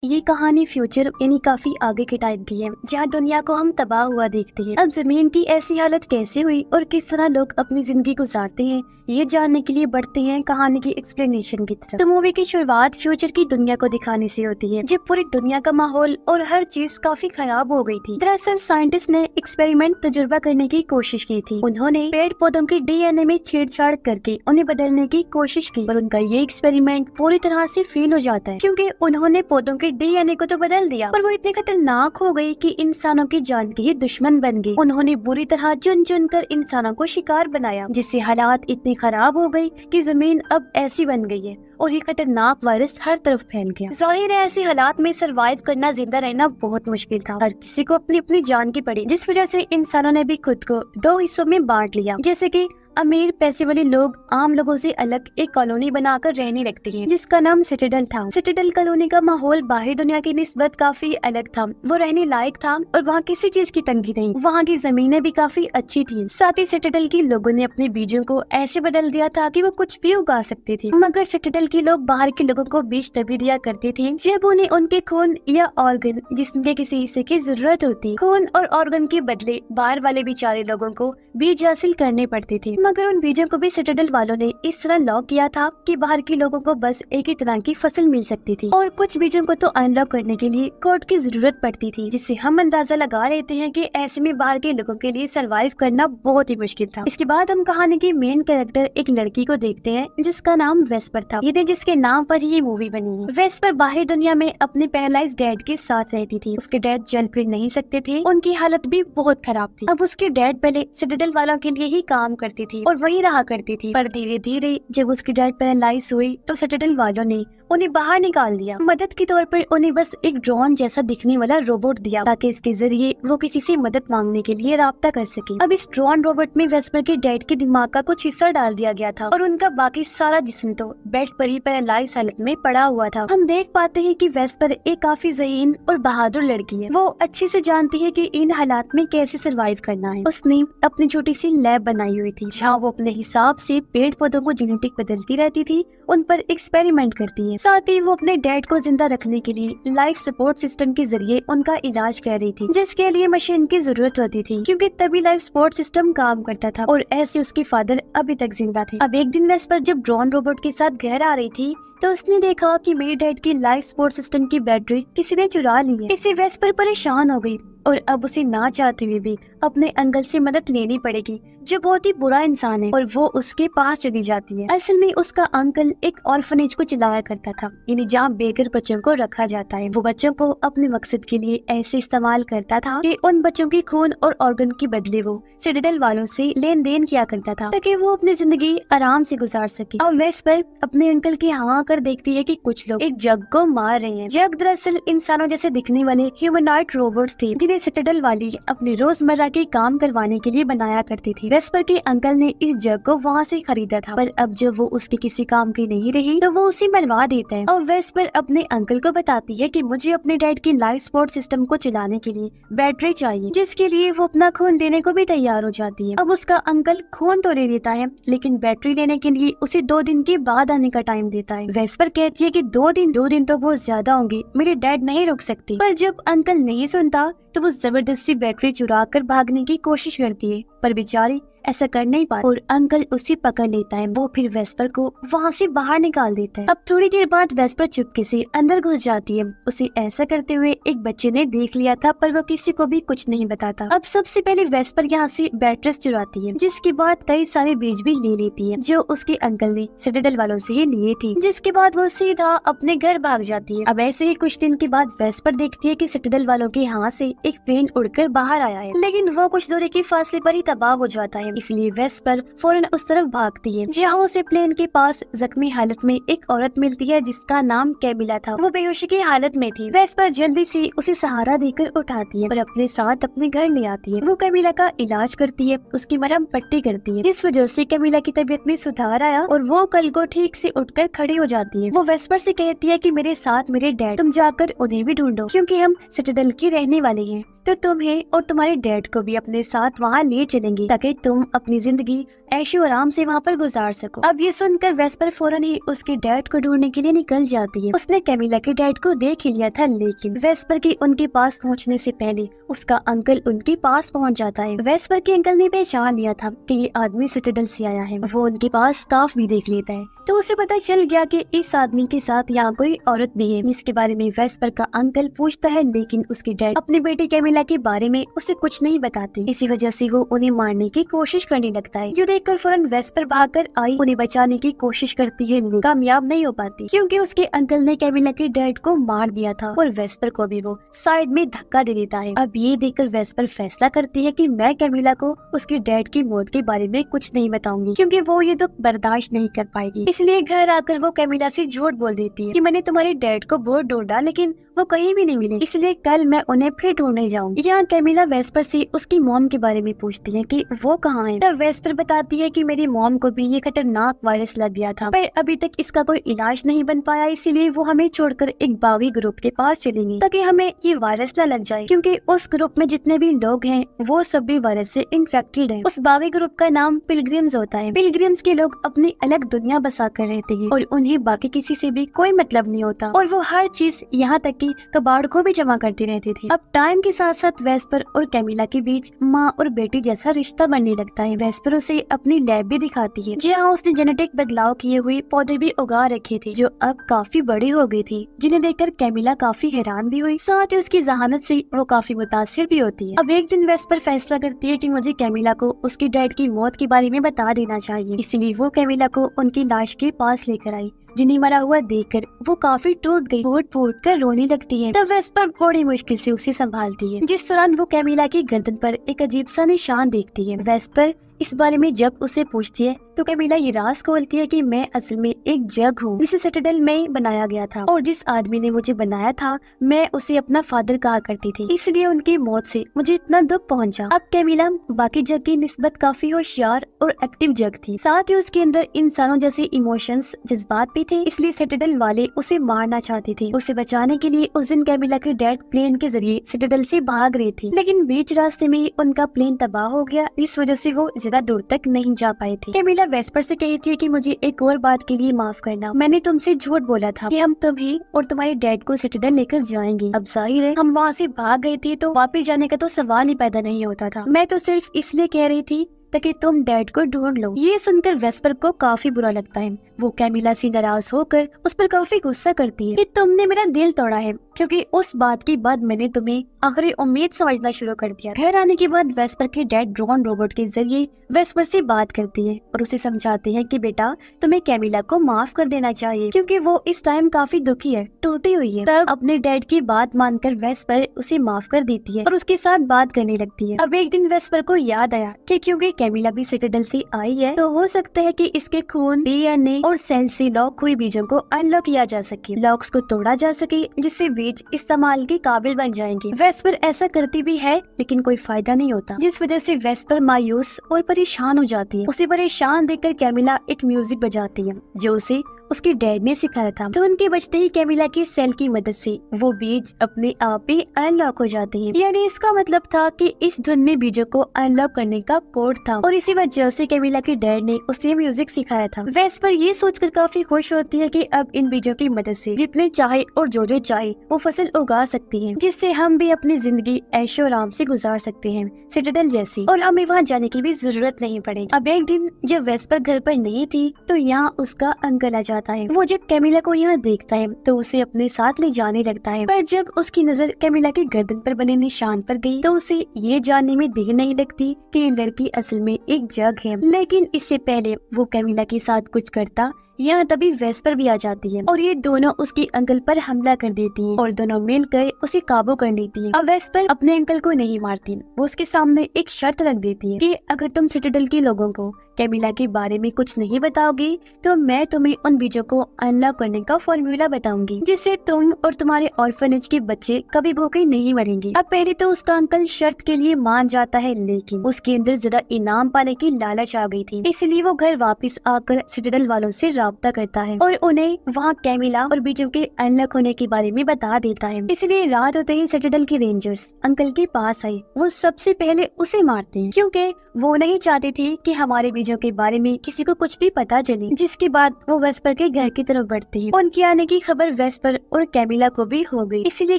ये कहानी फ्यूचर यानी काफी आगे के टाइम की है, जहाँ दुनिया को हम तबाह हुआ देखते हैं। अब जमीन की ऐसी हालत कैसे हुई और किस तरह लोग अपनी जिंदगी गुजारते हैं, ये जानने के लिए बढ़ते हैं कहानी की एक्सप्लेनेशन की तरफ। तो मूवी की शुरुआत फ्यूचर की दुनिया को दिखाने से होती है, जब पूरी दुनिया का माहौल और हर चीज काफी खराब हो गई थी। दरअसल साइंटिस्ट ने एक्सपेरिमेंट तजुर्बा करने की कोशिश की थी। उन्होंने पेड़ पौधों के डीएनए में छेड़छाड़ करके उन्हें बदलने की कोशिश की, पर उनका ये एक्सपेरिमेंट पूरी तरह से फेल हो जाता है, क्योंकि उन्होंने पौधों के डीएनए को तो बदल दिया, पर वो इतने खतरनाक हो गई कि इंसानों की जान के ही दुश्मन बन गई। उन्होंने बुरी तरह चुन चुन कर इंसानों को शिकार बनाया, जिससे हालात इतनी खराब हो गई कि जमीन अब ऐसी बन गई है और ये खतरनाक वायरस हर तरफ फैल गया। जाहिर है ऐसी हालात में सरवाइव करना, जिंदा रहना बहुत मुश्किल था। हर किसी को अपनी अपनी जान की पड़ी, जिस वजह से इंसानों ने भी खुद को दो हिस्सों में बांट लिया। जैसे कि अमीर पैसे वाले लोग आम लोगों से अलग एक कॉलोनी बनाकर रहने लगते हैं, जिसका नाम सिटाडेल था। सिटाडेल कॉलोनी का माहौल बाहरी दुनिया की निस्बत काफी अलग था, वो रहने लायक था और वहाँ किसी चीज की तंगी नहीं। वहाँ की जमीनें भी काफी अच्छी थी। साथ ही सिटाडेल के लोगों ने अपने बीजों को ऐसे बदल दिया था कि वो कुछ भी उगा सकते थे। मगर सिटाडेल के लोग बाहर के लोगों को बीज तभी दिया करते थे जब उन्हें उनके खून या ऑर्गन जिसके किसी हिस्से की जरूरत होती। खून और ऑर्गन के बदले बाहर वाले बेचारे लोगों को बीज हासिल करने पड़ते थे। मगर उन बीजों को भी सिटाडेल वालों ने इस तरह लॉक किया था कि बाहर के लोगों को बस एक ही तरह की फसल मिल सकती थी, और कुछ बीजों को तो अनलॉक करने के लिए कोड की जरूरत पड़ती थी, जिससे हम अंदाजा लगा लेते हैं कि ऐसे में बाहर के लोगों के लिए सरवाइव करना बहुत ही मुश्किल था। इसके बाद हम कहानी की मेन कैरेक्टर एक लड़की को देखते हैं जिसका नाम वेस्पर था, ये जिसके नाम पर ये मूवी बनी है। वेस्पर बाहरी दुनिया में अपने पैरालाइज्ड डैड के साथ रहती थी। उसके डैड चल फिर नहीं सकते थे, उनकी हालत भी बहुत खराब थी। अब उसके डैड पहले सिटाडेल वालों के लिए ही काम करती थी और वही रहा करती थी, पर धीरे धीरे जब उसकी डैड पैरालाइज हुई तो सिटाडेल वालों ने उन्हें बाहर निकाल दिया। मदद के तौर पर उन्हें बस एक ड्रोन जैसा दिखने वाला रोबोट दिया, ताकि इसके जरिए वो किसी से मदद मांगने के लिए राब्ता कर सके। अब इस ड्रोन रोबोट में वेस्पर के डैड के दिमाग का कुछ हिस्सा डाल दिया गया था और उनका बाकी सारा जिस्म तो बेड पर ही पैरालाइज हालत में पड़ा हुआ था। हम देख पाते हैं कि वेस्पर एक काफी ज़हीन और बहादुर लड़की है। वो अच्छे से जानती है कि इन हालात में कैसे सरवाइव करना है। उसने अपनी छोटी सी लैब बनाई हुई थी, जहाँ वो अपने हिसाब से पेड़ पौधों को जेनेटिक बदलती रहती थी, उन पर एक्सपेरिमेंट करती है। साथ ही वो अपने डैड को जिंदा रखने के लिए लाइफ सपोर्ट सिस्टम के जरिए उनका इलाज कर रही थी, जिसके लिए मशीन की जरूरत होती थी, क्योंकि तभी लाइफ सपोर्ट सिस्टम काम करता था और ऐसे उसके फादर अभी तक जिंदा थे। अब एक दिन वेस्पर जब ड्रोन रोबोट के साथ घर आ रही थी तो उसने देखा कि मेरे डैड की लाइफ सपोर्ट सिस्टम की बैटरी किसी ने चुरा ली है। इससे वेस्पर परेशान हो गई और अब उसे ना चाहते हुए भी अपने अंकल से मदद लेनी पड़ेगी, जो बहुत ही बुरा इंसान है, और वो उसके पास चली जाती है। असल में उसका अंकल एक ऑर्फनेज को चलाया करता था, यानी जहाँ बेघर बच्चों को रखा जाता है। वो बच्चों को अपने मकसद के लिए ऐसे इस्तेमाल करता था कि उन बच्चों के खून और ऑर्गन के बदले वो सिटाडेल वालों से लेन देन किया करता था, ताकि वो अपनी जिंदगी आराम से गुजार सके। अब वेस्पर अपने अंकल की हाँ कर देखती है कि कुछ लोग एक जग को मार रहे हैं। जग दरअसल इंसानों जैसे दिखने वाले ह्यूमनॉइड रोबोट्स थे, जिन्हें सिटाडेल वाली अपने रोजमर्रा के काम करवाने के लिए बनाया करती थी। वेस्पर के अंकल ने इस जग को वहाँ से खरीदा था, पर अब जब वो उसके किसी काम की नहीं रही तो वो उसे मरवा देता है। और वेस्पर अपने अंकल को बताती है कि मुझे अपने डैड की लाइफ सपोर्ट सिस्टम को चलाने के लिए बैटरी चाहिए, जिसके लिए वो अपना खून देने को भी तैयार हो जाती है। अब उसका अंकल खून तो ले लेता है, लेकिन बैटरी लेने के लिए उसे 2 दिन के बाद आने का टाइम देता है। वेस्पर कहती है कि 2 दिन तो बहुत ज्यादा होंगे, मेरे डैड नहीं रुक सकते। पर जब अंकल नहीं सुनता तो वो जबरदस्ती बैटरी चुरा कर भागने की कोशिश करती है, पर बेचारी ऐसा कर नहीं पाती और अंकल उसे पकड़ लेता है। वो फिर वेस्पर को वहाँ से बाहर निकाल देता है। अब थोड़ी देर बाद वेस्पर चुपके से अंदर घुस जाती है। उसे ऐसा करते हुए एक बच्चे ने देख लिया था, पर वो किसी को भी कुछ नहीं बताता। अब सबसे पहले वेस्पर यहाँ से बैटरीज चुराती है, जिसके बाद कई सारे बीज भी ले लेती है, जो उसके अंकल ने सिटाडेल वालों से ही लिए थे। जिसके बाद वो सीधा अपने घर भाग जाती है। अब ऐसे ही कुछ दिन के बाद वेस्पर देखती है कि सिटाडेल वालों के यहाँ से एक प्लेन उड़कर बाहर आया है, लेकिन वो कुछ दूरी के फासले पर ही तबाह हो जाता है। इसलिए वेस्पर फौरन उस तरफ भागती है, जहाँ उसे प्लेन के पास जख्मी हालत में एक औरत मिलती है जिसका नाम कैमिला था। वो बेहोशी की हालत में थी। वेस्पर जल्दी से उसे सहारा देकर उठाती है और अपने साथ अपने घर ले आती है। वो कैमिला का इलाज करती है, उसकी मरहम पट्टी करती है, जिस वजह से कैमिला की तबीयत में सुधार आया और वो कल को ठीक से उठकर खड़ी हो जाती है। वो वेस्पर से कहती है कि मेरे साथ मेरे डैड, तुम जाकर उन्हें भी ढूंढो, क्योंकि हम सिटाडेल के रहने वाले हैं। तो तुम्हें और तुम्हारे डैड को भी अपने साथ वहाँ ले चलेंगे ताकि तुम अपनी जिंदगी ऐशो आराम से वहाँ पर गुजार सको। अब ये सुनकर वेस्पर फौरन ही उसके डैड को ढूंढने के लिए निकल जाती है। उसने कैमिला के डैड को देख ही लिया था, लेकिन वेस्पर के उनके पास पहुँचने से पहले उसका अंकल उनके पास पहुँच जाता है। वेस्पर के अंकल ने पहचान लिया था कि ये आदमी सिटाडेल से आया है। वो उनके पास स्टाफ भी देख लेता है तो उसे पता चल गया कि इस आदमी के साथ यहाँ कोई औरत भी है, जिसके बारे में वेस्पर का अंकल पूछता है, लेकिन उसके डैड अपनी बेटी कैमिला के बारे में उसे कुछ नहीं बताते। इसी वजह से वो उन्हें मारने की कोशिश करने लगता है। जो देखकर फौरन वेस्पर भागकर आई उन्हें बचाने की कोशिश करती है, लेकिन कामयाब नहीं हो पाती क्योंकि उसके अंकल ने कैमिला के डैड को मार दिया था और वेस्पर को भी वो साइड में धक्का दे देता है। अब ये देखकर वेस्पर फैसला करती है कि मैं कैमिला को उसके डैड की मौत के बारे में कुछ नहीं बताऊंगी क्योंकि वो ये दुख बर्दाश्त नहीं कर पाएगी। इसलिए घर आकर वो कैमिला से झूठ बोल देती है कि मैंने तुम्हारे डैड को बहुत ढूंढा लेकिन वो कहीं भी नहीं मिले, इसलिए कल मैं उन्हें फिर ढूंढने जाऊंगी। यहाँ कैमिला वेस्पर से उसकी मॉम के बारे में पूछती है कि वो कहाँ है। तब वेस्पर बताती है कि मेरी मॉम को भी ये खतरनाक वायरस लग गया था पर अभी तक इसका कोई इलाज नहीं बन पाया, इसीलिए वो हमें छोड़कर एक बागी ग्रुप के पास चलेंगे ताकि हमें ये वायरस न लग जाए क्योंकि उस ग्रुप में जितने भी लोग हैं वो सब भी वायरस से इन्फेक्टेड है। उस बागी ग्रुप का नाम पिलग्रिम्स होता है। पिलग्रिम्स के लोग अपनी अलग दुनिया बसा कर रहते हैं और उन्हें बाकी किसी से भी कोई मतलब नहीं होता और वो हर चीज यहाँ तक कि कबाड़ को भी जमा करते रहते थे। अब टाइम के साथ साथ वेस्पर और कैमिला के बीच माँ और बेटी जैसा रिश्ता बनने लगता है। वेस्पर उसे अपनी लैब भी दिखाती है जहाँ उसने जेनेटिक बदलाव किए हुए पौधे भी उगा रखे थे जो अब काफी बड़े हो गए थे, जिन्हें देखकर कैमिला काफी हैरान भी हुई, साथ ही उसकी जहानत से वो काफी मुतासिर भी होती है। अब एक दिन वेस्पर फैसला करती है कि मुझे कैमिला को उसके डैड की मौत के बारे में बता देना चाहिए, इसलिए वो कैमिला को उनकी लाश के पास लेकर आई जिन्हें मरा हुआ देखकर वो काफी टूट गई, फूट फूट कर रोने लगती है। तब वेस्पर बड़ी मुश्किल से उसे संभालती है। जिस दौरान वो कैमिला की गर्दन पर एक अजीब सा निशान देखती है। वेस्पर इस बारे में जब उसे पूछती है तो कैमिला ये राज खोलती है कि मैं असल में एक जग हूँ जिसे सिटाडेल में बनाया गया था और जिस आदमी ने मुझे बनाया था मैं उसे अपना फादर कहा करती थी, इसलिए उनकी मौत से मुझे इतना दुख पहुंचा। अब कैमिला बाकी जग की निस्बत काफी होशियार और एक्टिव जग थी, साथ ही उसके अंदर इंसानों जैसे इमोशंस जज्बात भी थे, इसलिए सिटाडेल वाले उसे मारना चाहते थे। उसे बचाने के लिए उस दिन कैमिला के डैड प्लेन के जरिए सिटाडेल से भाग रहे थे, लेकिन बीच रास्ते में उनका प्लेन तबाह हो गया, इस वजह से वो ज्यादा दूर तक नहीं जा पाए थे। कैमिला वेस्पर से कहती है कि मुझे एक और बात के लिए माफ करना, मैंने तुमसे झूठ बोला था कि हम तुम्हें और तुम्हारे डैड को सिटाडेल लेकर जाएंगे। अब जाहिर है हम वहाँ से भाग गए थे तो वापस जाने का तो सवाल ही पैदा नहीं होता था, मैं तो सिर्फ इसलिए कह रही थी ताकि तुम डैड को ढूंढ लो। ये सुनकर वेस्पर को काफी बुरा लगता है। वो कैमिला से नाराज होकर उस पर काफी गुस्सा करती है कि तुमने मेरा दिल तोड़ा है क्योंकि उस बात के बाद मैंने तुम्हें आखिरी उम्मीद समझना शुरू कर दिया। घर आने के बाद वेस्पर के डैड ड्रोन रोबोट के जरिए वेस्पर से बात करती है और उसे समझाते हैं कि बेटा तुम्हें कैमिला को माफ कर देना चाहिए क्योंकि वो इस टाइम काफी दुखी है, टूटी हुई है। तब अपने डैड की बात मानकर वेस्पर उसे माफ कर देती है और उसके साथ बात करने लगती है। अब एक दिन वेस्पर को याद आया कि क्योंकि कैमिला भी सिटाडेल से आई है तो हो सकता है कि इसके खून, डीएनए और सेल से लॉक हुई बीजों को अनलॉक किया जा सके, लॉक्स को तोड़ा जा सके जिससे बीज इस्तेमाल के काबिल बन जाएंगे। वेस्पर ऐसा करती भी है लेकिन कोई फायदा नहीं होता, जिस वजह से वेस्पर मायूस और परेशान हो जाती है। उसे परेशान देखकर कैमिला एक म्यूजिक बजाती है जो उसे उसके डैड ने सिखाया था, तो उनके बचते ही कैमिला की सेल की मदद से वो बीज अपने आप ही अनलॉक हो जाते हैं। यानी इसका मतलब था कि इस धुन में बीजों को अनलॉक करने का कोड था और इसी वजह से कैमिला के डैड ने उसे म्यूजिक सिखाया था। वेस्पर ये सोचकर काफी खुश होती है कि अब इन बीजों की मदद से जितने चाहे और जो चाहे वो फसल उगा सकती है, जिससे हम भी अपनी जिंदगी ऐशो आराम से गुजार सकते हैं सिटाडेल जैसी, और हमें वहाँ जाने की भी जरूरत नहीं पड़ेगी। अब एक दिन जब वेस्पर घर पर नहीं थी तो यहाँ उसका अंकल आ जाता है। वो जब कैमिला को यहाँ देखता है तो उसे अपने साथ ले जाने लगता है, पर जब उसकी नजर कैमिला के गर्दन पर बने निशान पर गई तो उसे ये जानने में देर नहीं लगती कि ये लड़की असल में एक जग है। लेकिन इससे पहले वो कैमिला के साथ कुछ करता, यहाँ तभी वेस्पर भी आ जाती है और ये दोनों उसके अंकल पर हमला कर देती हैं और दोनों मिलकर उसे काबू कर लेती हैं। अब वेस्पर अपने अंकल को नहीं मारती, वो उसके सामने एक शर्त रख देती है कि अगर तुम सिटाडेल के लोगों को कैमिला के बारे में कुछ नहीं बताओगी तो मैं तुम्हें उन बीजों को अनलॉक करने का फॉर्मूला बताऊंगी जिससे तुम और तुम्हारे ऑर्फनेज के बच्चे कभी भूखे नहीं मरेंगे। अब पहले तो उसका अंकल शर्त के लिए मान जाता है, लेकिन उसके अंदर ज्यादा इनाम पाने की लालच आ गई थी, इसलिए वो घर वापस आकर सिटाडेल वालों से राब्ता करता है और उन्हें वहाँ कैमिला और बीजों के अनलॉक होने के बारे में बता देता है। इसलिए रात होते ही सिटाडेल के रेंजर्स अंकल के पास आए। वो सबसे पहले उसे मारते हैं क्योंकि वो नहीं चाहते थे कि हमारे बीजों के बारे में किसी को कुछ भी पता चले। जिसके बाद वो वेस्पर के घर की तरफ बढ़ते हैं। उनके आने की खबर वेस्पर और कैमिला को भी हो गई। इसीलिए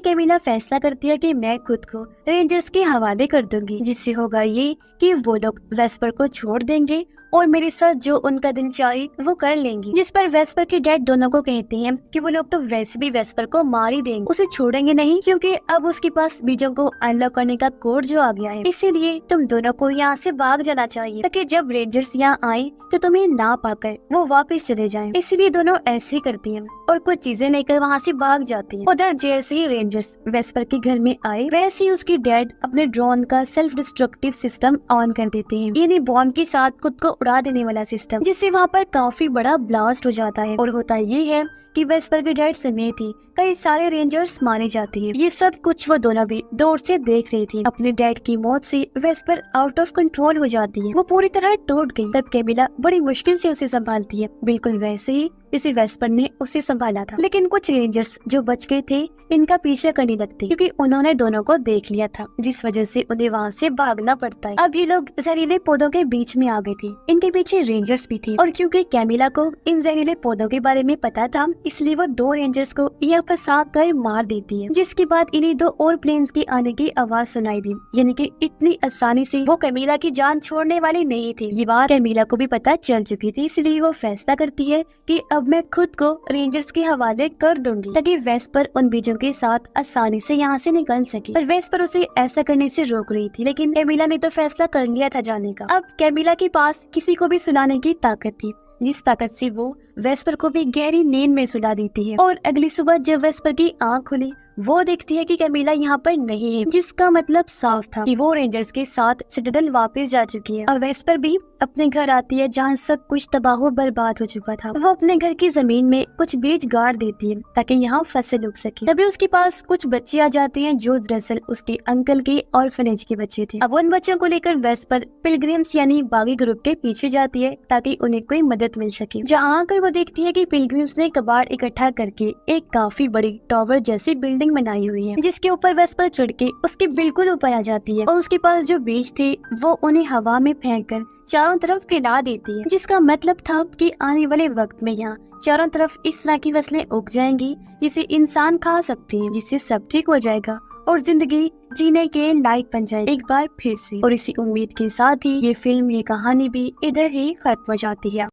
कैमिला फैसला करती है कि मैं खुद को रेंजर्स के हवाले कर दूंगी, जिससे होगा ये कि वो लोग वेस्पर को छोड़ देंगे और मेरे साथ जो उनका दिल चाहे वो कर लेंगी। जिस पर वेस्पर के डैड दोनों को कहते हैं कि वो लोग तो वैसे भी वेस्पर को मार ही देंगे, उसे छोड़ेंगे नहीं, क्योंकि अब उसके पास बीजों को अनलॉक करने का कोड जो आ गया है। इसीलिए तुम दोनों को यहाँ से भाग जाना चाहिए ताकि जब रेंजर्स यहाँ आए तो तुम्हें ना पाकर वो वापस चले जाएं। इसलिए दोनों ऐसे ही करती हैं और कुछ चीजें लेकर वहाँ से भाग जाती हैं। उधर जैसे ही रेंजर्स वेस्पर के घर में आए वैसे ही उसकी डैड अपने ड्रोन का सेल्फ डिस्ट्रक्टिव सिस्टम ऑन कर देते हैं, यानी बॉम्ब के साथ खुद को उड़ा देने वाला सिस्टम, जिससे वहाँ पर काफी बड़ा ब्लास्ट हो जाता है। और होता ये है कि वेस्पर के डैड समेत ही कई सारे रेंजर्स मारे जाते हैं। ये सब कुछ वो दोनों भी दूर से देख रही थी। अपने डैड की मौत से वेस्पर आउट ऑफ कंट्रोल हो जाती है, वो पूरी तरह टूट गई। तब कैमिला बड़ी मुश्किल से उसे संभालती है, बिल्कुल वैसे ही जैसे वेस्पर ने उसे संभाला था। लेकिन कुछ रेंजर्स जो बच गए थे इनका पीछा करने लगते क्योंकि उन्होंने दोनों को देख लिया था, जिस वजह से उन्हें वहाँ से भागना पड़ता है। अब ये लोग जहरीले पौधों के बीच में आ गए थे। इनके पीछे रेंजर्स भी थे और क्योंकि कैमिला को इन जहरीले पौधों के बारे में पता था, इसलिए वो दो रेंजर्स को यहाँ फंसा कर मार देती है। जिसके बाद इन्हें दो और प्लेन्स के आने की आवाज सुनाई दी, यानी कि इतनी आसानी से वो कैमिला की जान छोड़ने वाले नहीं थे। ये बात कैमिला को भी पता चल चुकी थी, इसलिए वो फैसला करती है कि अब मैं खुद को रेंजर्स के हवाले कर दूंगी ताकि वेस्पर उन बीजों के साथ आसानी से यहाँ से निकल सके। पर वेस्पर उसे ऐसा करने से रोक रही थी, लेकिन कैमिला ने तो फैसला कर लिया था जाने का। अब कैमिला के पास किसी को भी सुलाने की ताकत थी, जिस ताकत से वो वेस्पर को भी गहरी नींद में सुला देती है। और अगली सुबह जब वेस्पर की आँख खुली वो देखती है कि कैमिला यहाँ पर नहीं है, जिसका मतलब साफ था कि वो रेंजर्स के साथ सिटाडेल वापस जा चुकी है। और वेस्पर भी अपने घर आती है जहाँ सब कुछ तबाह बर्बाद हो चुका था। वो अपने घर की जमीन में कुछ बीज गाड़ देती है ताकि यहाँ फसल उग सके। तभी उसके पास कुछ बच्चे आ जाते हैं जो दरअसल उसके अंकल के ऑर्फनेज के बच्चे थे। अब उन बच्चों को लेकर वेस्पर पिलग्रिम्स यानी बागी ग्रुप के पीछे जाती है ताकि उन्हें कोई मदद मिल सके। जहाँ आकर वो देखती है कि पिलग्रिम्स ने कबाड़ इकट्ठा करके एक काफी बड़ी टावर जैसी बिल्डिंग बनाई हुई है, जिसके ऊपर वेस्पर चढ़ के उसके बिल्कुल ऊपर आ जाती है और उसके पास जो बीज थे वो उन्हें हवा में फेंककर चारों तरफ फैला देती है, जिसका मतलब था कि आने वाले वक्त में यहाँ चारों तरफ इस तरह की फसलें उग जाएंगी जिसे इंसान खा सकते हैं, जिससे सब ठीक हो जाएगा और जिंदगी जीने के लायक बन जाए एक बार फिर से। और इसी उम्मीद के साथ ही ये फिल्म, ये कहानी भी इधर ही खत्म हो जाती है।